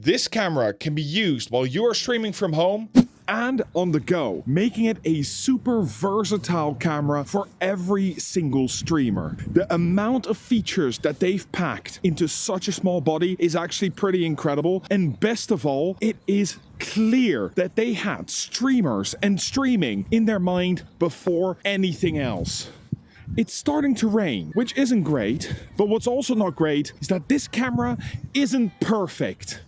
This camera can be used while you are streaming from home and on the go, making it a super versatile camera for every single streamer. The amount of features that they've packed into such a small body is actually pretty incredible, and best of all, it is clear that they had streamers and streaming in their mind before anything else. It's starting to rain, which isn't great, but what's also not great is that this camera isn't perfect.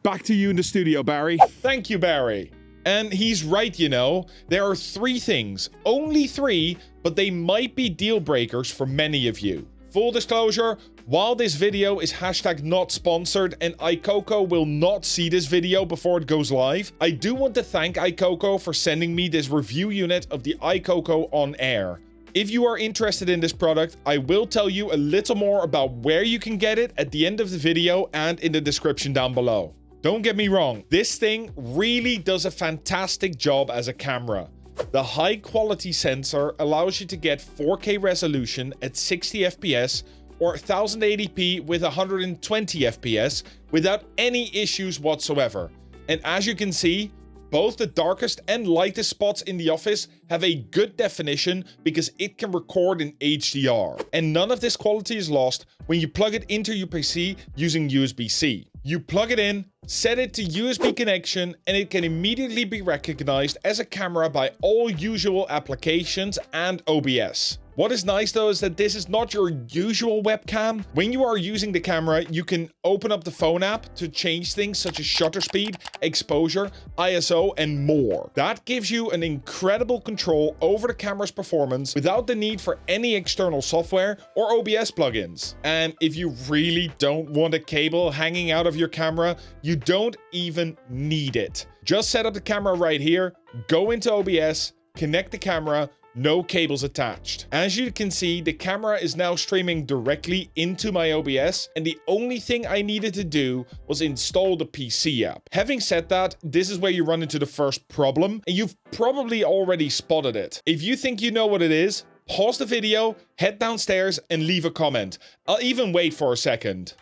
Back to you in the studio, Barry. Thank you, Barry. And he's right, you know. There are 3 things, only 3, but they might be deal breakers for many of you. Full disclosure, while this video is #not sponsored and AiCoco will not see this video before it goes live, I do want to thank AiCoco for sending me this review unit of the AiCoco OnAir. If you are interested in this product, I will tell you a little more about where you can get it at the end of the video and in the description down below. Don't get me wrong, this thing really does a fantastic job as a camera. The high quality sensor allows you to get 4K resolution at 60 FPS or 1080p with 120 FPS without any issues whatsoever. And as you can see, both the darkest and lightest spots in the office have a good definition because it can record in HDR. And none of this quality is lost when you plug it into your PC using USB-C. You plug it in, set it to USB connection, and it can immediately be recognized as a camera by all usual applications and OBS. What is nice though is that this is not your usual webcam. When you are using the camera, you can open up the phone app to change things such as shutter speed, exposure, ISO, and more. That gives you an incredible control over the camera's performance without the need for any external software or OBS plugins. And if you really don't want a cable hanging out of your camera, you don't even need it. Just set up the camera right here, go into OBS, connect the camera, no cables attached. As you can see, the camera is now streaming directly into my OBS, and the only thing I needed to do was install the PC app. Having said that, this is where you run into the first problem, and you've probably already spotted it. If you think you know what it is, pause the video, head downstairs, and leave a comment. I'll even wait for a second.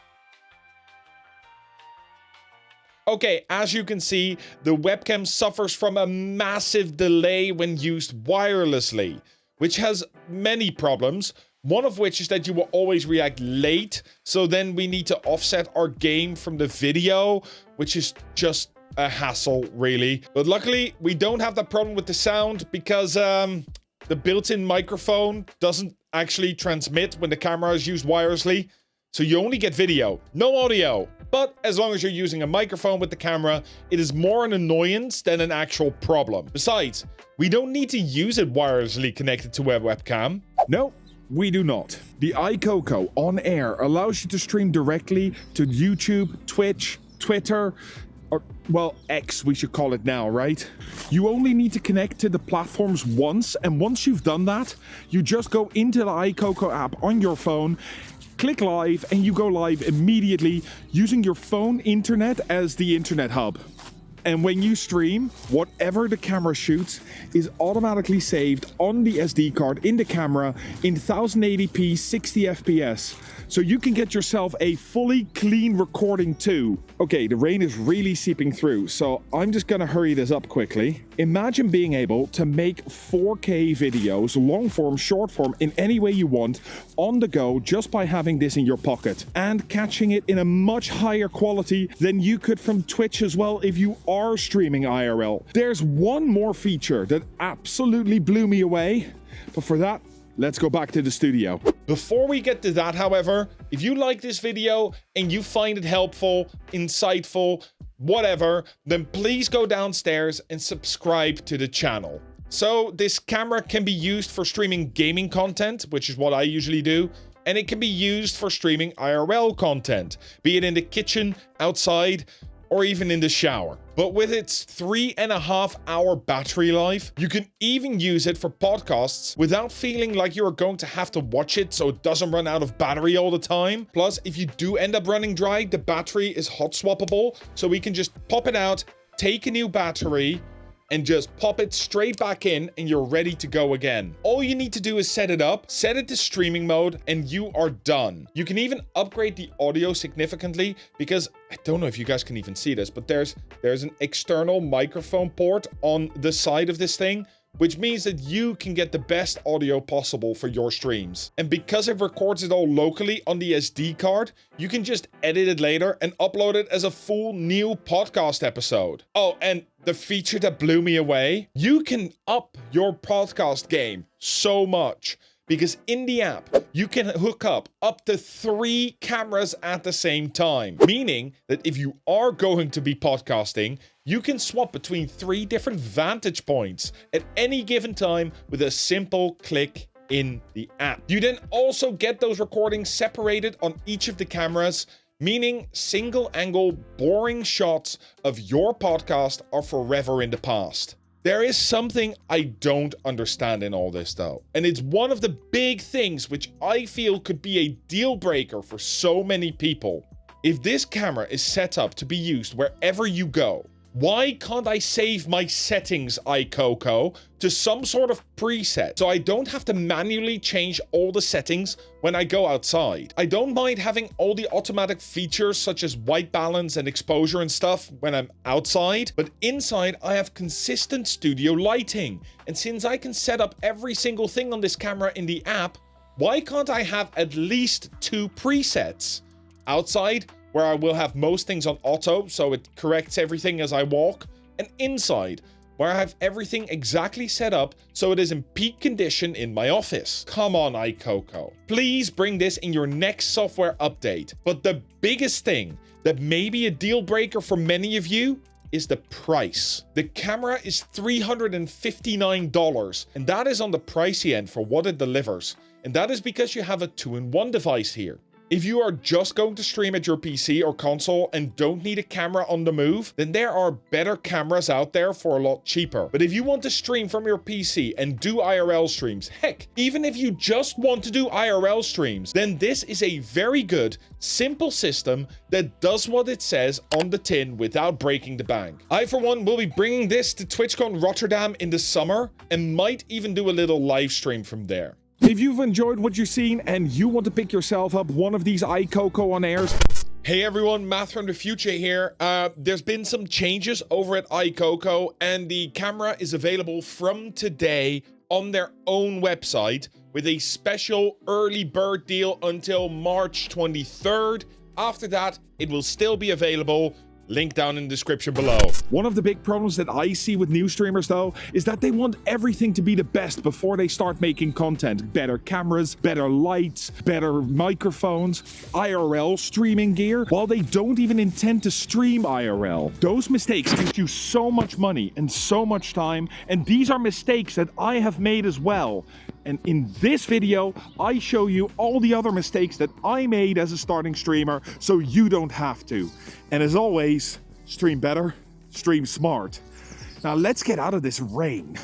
Okay, as you can see, the webcam suffers from a massive delay when used wirelessly, which has many problems. One of which is that you will always react late, so then we need to offset our game from the video, which is just a hassle, really. But luckily, we don't have that problem with the sound because the built-in microphone doesn't actually transmit when the camera is used wirelessly. So you only get video, no audio. But as long as you're using a microphone with the camera, it is more an annoyance than an actual problem. Besides, we don't need to use it wirelessly connected to a webcam. No, we do not. The AiCoco OnAir allows you to stream directly to YouTube, Twitch, Twitter, or, well, X we should call it now, right? You only need to connect to the platforms once, and once you've done that, you just go into the AiCoco app on your phone, click live, and you go live immediately using your phone internet as the internet hub. And when you stream, whatever the camera shoots is automatically saved on the SD card in the camera in 1080p 60 FPS. So you can get yourself a fully clean recording too. Okay, the rain is really seeping through, so I'm just gonna hurry this up quickly. Imagine being able to make 4K videos, long form, short form, in any way you want, on the go just by having this in your pocket, and catching it in a much higher quality than you could from Twitch as well if you are streaming IRL. There's one more feature that absolutely blew me away, but for that, let's go back to the studio. Before we get to that, however, if you like this video and you find it helpful, insightful, whatever, then please go downstairs and subscribe to the channel. So this camera can be used for streaming gaming content, which is what I usually do, and it can be used for streaming IRL content, be it in the kitchen, outside, or even in the shower. But with its 3.5-hour battery life, you can even use it for podcasts without feeling like you are going to have to watch it so it doesn't run out of battery all the time. Plus, if you do end up running dry, the battery is hot swappable, so we can just pop it out, take a new battery, and just pop it straight back in and you're ready to go again. All you need to do is set it up, set it to streaming mode, and you are done. You can even upgrade the audio significantly because I don't know if you guys can even see this, but there's an external microphone port on the side of this thing, which means that you can get the best audio possible for your streams. And because it records it all locally on the SD card, you can just edit it later and upload it as a full new podcast episode. Oh, and the feature that blew me away, you can up your podcast game so much. Because in the app, you can hook up to 3 cameras at the same time. Meaning that if you are going to be podcasting, you can swap between 3 different vantage points at any given time with a simple click in the app. You then also get those recordings separated on each of the cameras, meaning single angle, boring shots of your podcast are forever in the past. There is something I don't understand in all this though, and it's one of the big things which I feel could be a deal breaker for so many people. If this camera is set up to be used wherever you go, why can't I save my settings, AiCoco, to some sort of preset so I don't have to manually change all the settings when I go outside? I don't mind having all the automatic features such as white balance and exposure and stuff when I'm outside, but inside I have consistent studio lighting. And since I can set up every single thing on this camera in the app, why can't I have at least 2 presets? Outside, where I will have most things on auto, so it corrects everything as I walk, and inside, where I have everything exactly set up so it is in peak condition in my office. Come on, AiCoco. Please bring this in your next software update. But the biggest thing that may be a deal breaker for many of you is the price. The camera is $359, and that is on the pricey end for what it delivers. And that is because you have a 2-in-1 device here. If you are just going to stream at your PC or console and don't need a camera on the move, then there are better cameras out there for a lot cheaper. But if you want to stream from your PC and do IRL streams, heck, even if you just want to do IRL streams, then this is a very good, simple system that does what it says on the tin without breaking the bank. I, for one, will be bringing this to TwitchCon Rotterdam in the summer and might even do a little live stream from there. If you've enjoyed what you've seen and you want to pick yourself up one of these AiCoco OnAirs. Hey everyone, Matt from the future here. There's been some changes over at AiCoco, and the camera is available from today on their own website with a special early bird deal until March 23rd. After that, it will still be available. Link down in the description below. One of the big problems that I see with new streamers though is that they want everything to be the best before they start making content. Better cameras, better lights, better microphones, IRL streaming gear, while they don't even intend to stream IRL. Those mistakes cost you so much money and so much time, and these are mistakes that I have made as well. And in this video, I show you all the other mistakes that I made as a starting streamer so you don't have to. And as always, stream better, stream smart. Now let's get out of this rain.